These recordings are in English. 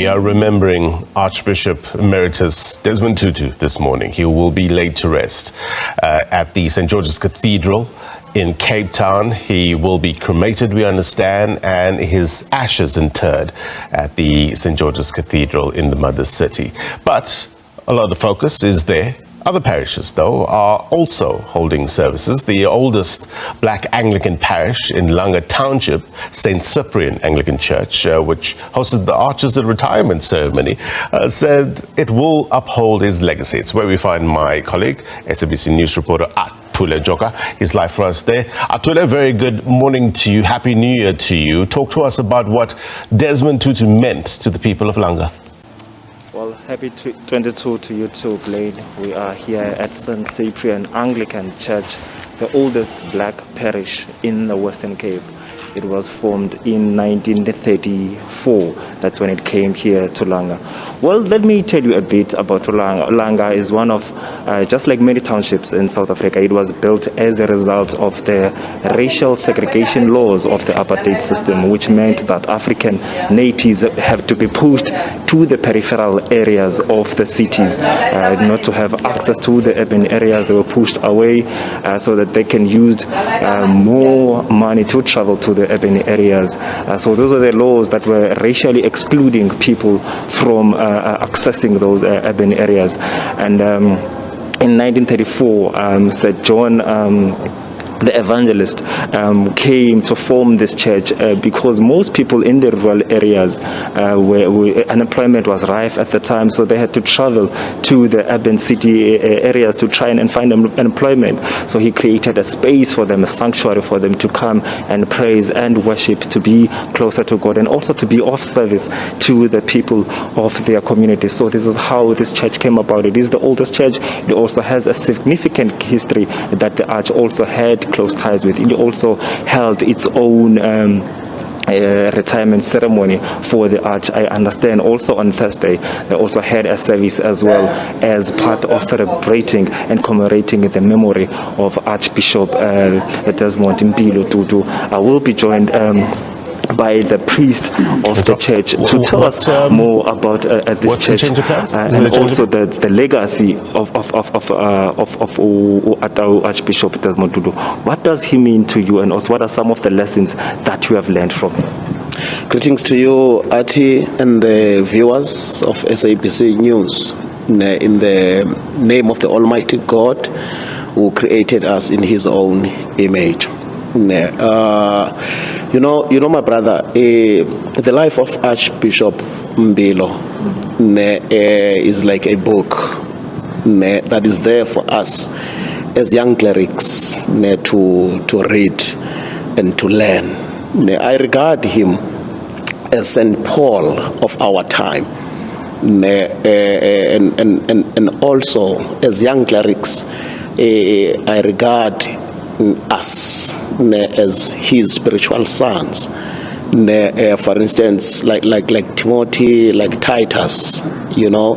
are remembering Archbishop Emeritus Desmond Tutu this morning. He will be laid to rest at the St. George's Cathedral in Cape Town. He will be cremated, we understand, and his ashes interred at the St. George's Cathedral in the mother city. But a lot of the focus is there. Other parishes, though, are also holding services. The oldest black Anglican parish in Langa township, St. Cyprian Anglican Church, which hosted the Arch's retirement ceremony, said it will uphold his legacy. It's where we find my colleague, SABC News reporter Atule Joka. He's live for us there. Atule, very good morning to you. Happy New Year to you. Talk to us about what Desmond Tutu meant to the people of Langa. Well, happy 22 to you too, Blade. We are here at St. Cyprian Anglican Church, the oldest black parish in the Western Cape. It was formed in 1934. That's when it came here to Langa. Well, let me tell you a bit about Langa. Langa is one of, just like many townships in South Africa, it was built as a result of the racial segregation laws of the apartheid system, which meant that African natives have to be pushed to the peripheral areas of the cities, not to have access to the urban areas. They were pushed away so that they can use more money to travel to the urban areas. So those are the laws that were racially excluding people from accessing those urban areas. And in 1934, Sir John the evangelist came to form this church because most people in the rural areas where unemployment was rife at the time, so they had to travel to the urban city areas to try and find employment. So he created a space for them, a sanctuary for them to come and praise and worship, to be closer to God, and also to be of service to the people of their community. So this is how this church came about. It is the oldest church. It also has a significant history that the Arch also had close ties with. It also held its own retirement ceremony for the Arch. I understand also on Thursday they also had a service as well as part of celebrating and commemorating the memory of Archbishop Desmond Tutu. I will be joined by the priest of the church to tell us more about this church and also the legacy of Archbishop Desmond Tutu. What does he mean to you, and also what are some of the lessons that you have learned from him? Greetings to you, Ati, and the viewers of SABC News. In the name of the Almighty God, who created us in His own image. You know, my brother, the life of Archbishop Mbilo is like a book that is there for us as young clerics to read and to learn. I regard him as St. Paul of our time, and also as young clerics, I regard us as his spiritual sons. For instance, like Timothy, like Titus, you know,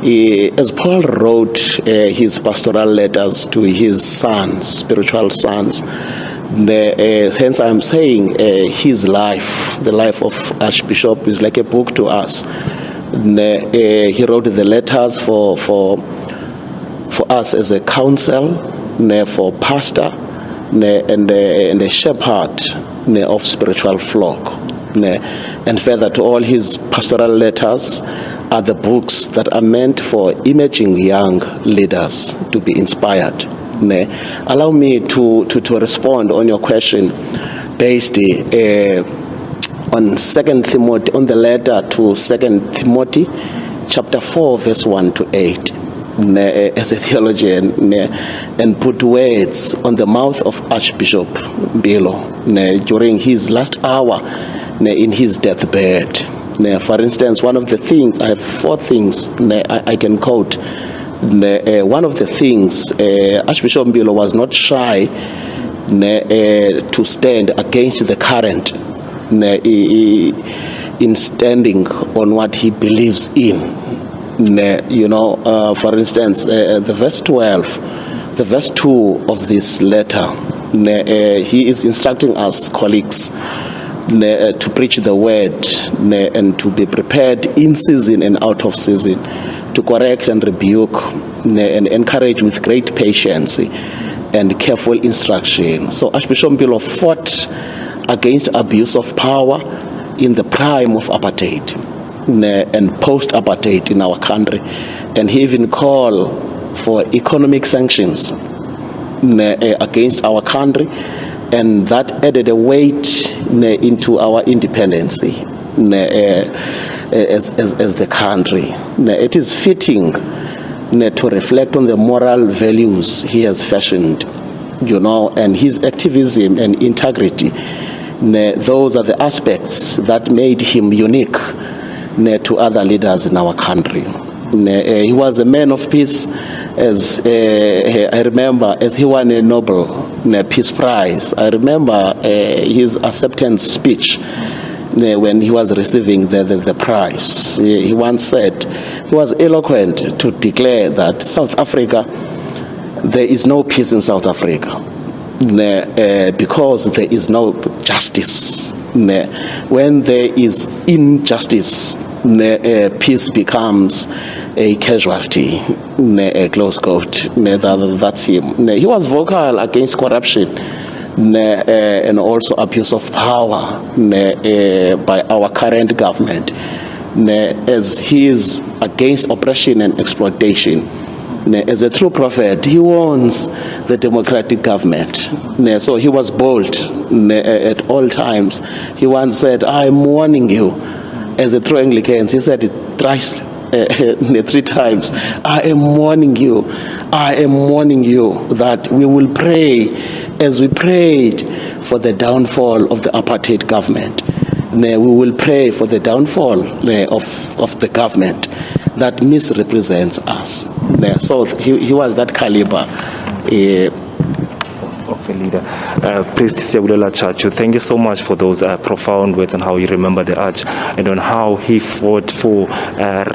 as Paul wrote his pastoral letters to his sons, spiritual sons. Hence I'm saying his life, the life of Archbishop, is like a book to us. He wrote the letters for us as a council, for pastor, and a shepherd of spiritual flock. And further, to all his pastoral letters are the books that are meant for imaging young leaders to be inspired. Allow me to respond on your question based on 2 Timothy, on the letter to 2 Timothy chapter 4 verse 1 to 8. As a theologian, and put words on the mouth of Archbishop Mbilo during his last hour in his deathbed. For instance, one of the things, I have 4 things I can quote. One of the things, Archbishop Mbilo was not shy to stand against the current in standing on what he believes in. You know, for instance, the verse 12, the verse 2 of this letter, he is instructing us, colleagues, to preach the word and to be prepared in season and out of season, to correct and rebuke and encourage with great patience and careful instruction. So Archbishop Mpilo fought against abuse of power in the prime of apartheid and post-apartheid in our country, and he even called for economic sanctions against our country, and that added a weight into our independence as the country. It is fitting to reflect on the moral values he has fashioned, and his activism and integrity. Those are the aspects that made him unique to other leaders in our country. He was a man of peace, as I remember, as he won a Nobel Peace Prize. I remember his acceptance speech when he was receiving the prize. He once said, he was eloquent to declare that South Africa, there is no peace in South Africa because there is no justice. When there is injustice, peace becomes a casualty, a close quote. That's him. He was vocal against corruption and also abuse of power by our current government, as he is against oppression and exploitation. As a true prophet, he warns the democratic government. So he was bold at all times. He once said, I am warning you. As a true Anglican, he said it thrice, 3 times. I am warning you. I am warning you that we will pray as we prayed for the downfall of the apartheid government. We will pray for the downfall of the government that misrepresents us. So he was that caliber of a leader. Priest Atule Joka, thank you so much for those profound words and how you remember the Arch, and on how he fought for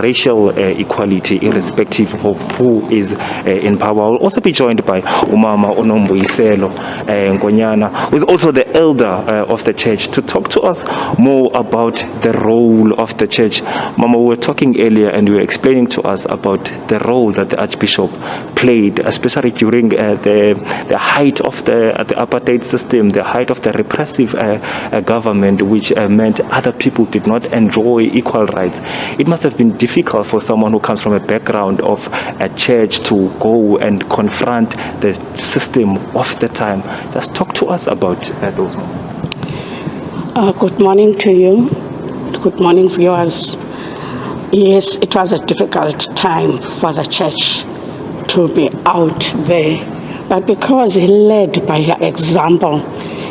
racial equality irrespective of who is in power. I'll also be joined by Umama Onomboiselo Ngonyana, who is also the elder of the church, to talk to us more about the role of the church. Mama, we were talking earlier and you were explaining to us about the role that the Archbishop played, especially during the height of the apartheid system, the height of the repressive government, which meant other people did not enjoy equal rights. It must have been difficult for someone who comes from a background of a church to go and confront the system of the time. Just talk to us about those moments. Good morning to you. Good morning, viewers. Yes, it was a difficult time for the church to be out there. But because he led by example,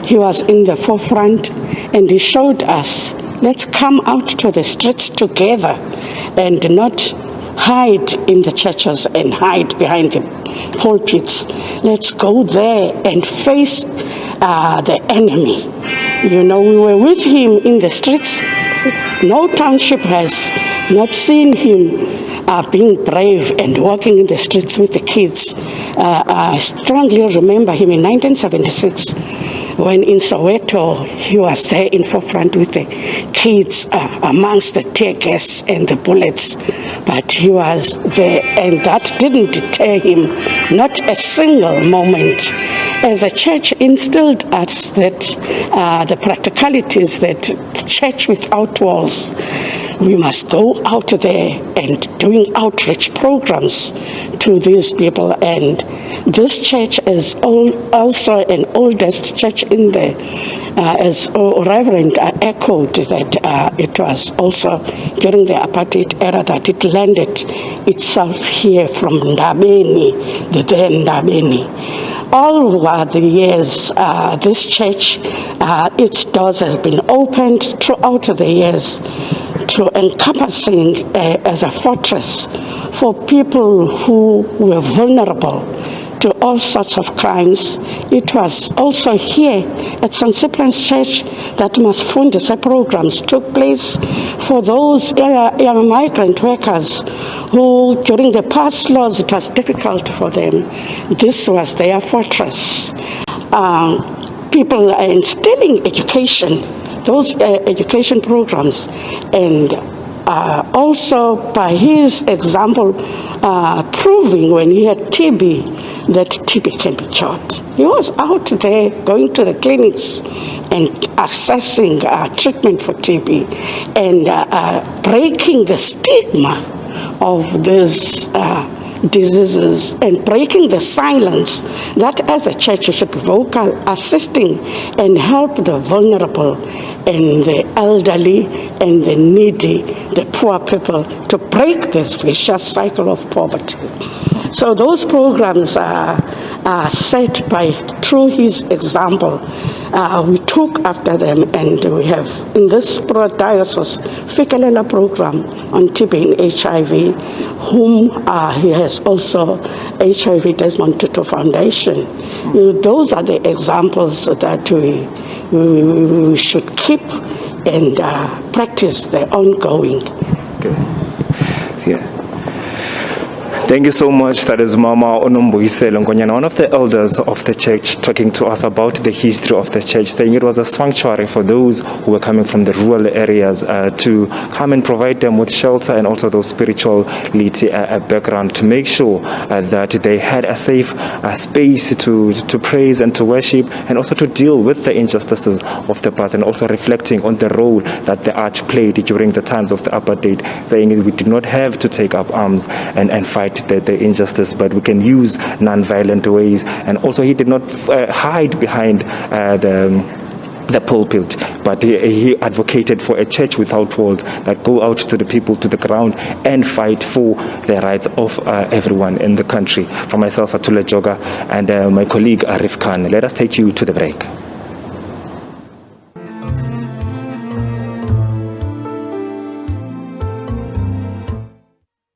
he was in the forefront and he showed us, let's come out to the streets together and not hide in the churches and hide behind the pulpits. Let's go there and face the enemy. We were with him in the streets. No township has not seen him being brave and walking in the streets with the kids. I strongly remember him in 1976 when in Soweto he was there in forefront with the kids amongst the tear gas and the bullets. But he was there, and that didn't deter him, not a single moment. As a church instilled us that the practicalities that church without walls, we must go out there and doing outreach programs to these people. And this church is also an oldest church in there. As Reverend echoed that it was also during the apartheid era that it landed itself here from Ndabeni, the then Ndabeni. All over the years, this church, its doors have been opened throughout the years to encompassing as a fortress for people who were vulnerable to all sorts of crimes. It was also here at St. Cyprian's Church that Masfundisa programs took place for those young migrant workers who, during the past laws, it was difficult for them. This was their fortress. People are instilling education those education programs, and also by his example, proving when he had TB that TB can be cured. He was out there going to the clinics and assessing treatment for TB and breaking the stigma of these diseases and breaking the silence that as a church you should be vocal, assisting and help the vulnerable and the elderly and the needy, the poor people, to break this vicious cycle of poverty. So those programs are set by, through his example. We took after them, and we have in this diocese Fikelela program on TB and HIV, whom he has also HIV Desmond Tutu Foundation. Those are the examples that we should keep and practice the ongoing. Okay. Yeah. Thank you so much. That is Mama Onomboiselo Ngonyana, one of the elders of the church, talking to us about the history of the church, saying it was a sanctuary for those who were coming from the rural areas to come and provide them with shelter and also those spirituality background to make sure that they had a safe space to praise and to worship, and also to deal with the injustices of the past, and also reflecting on the role that the arch played during the times of the apartheid, saying we did not have to take up arms and fight the injustice, but we can use non-violent ways. And also he did not hide behind the pulpit, but he advocated for a church without walls that go out to the people, to the ground, and fight for the rights of everyone in the country. From myself, Atule Joka, and my colleague Arif Khan, let us take you to the break.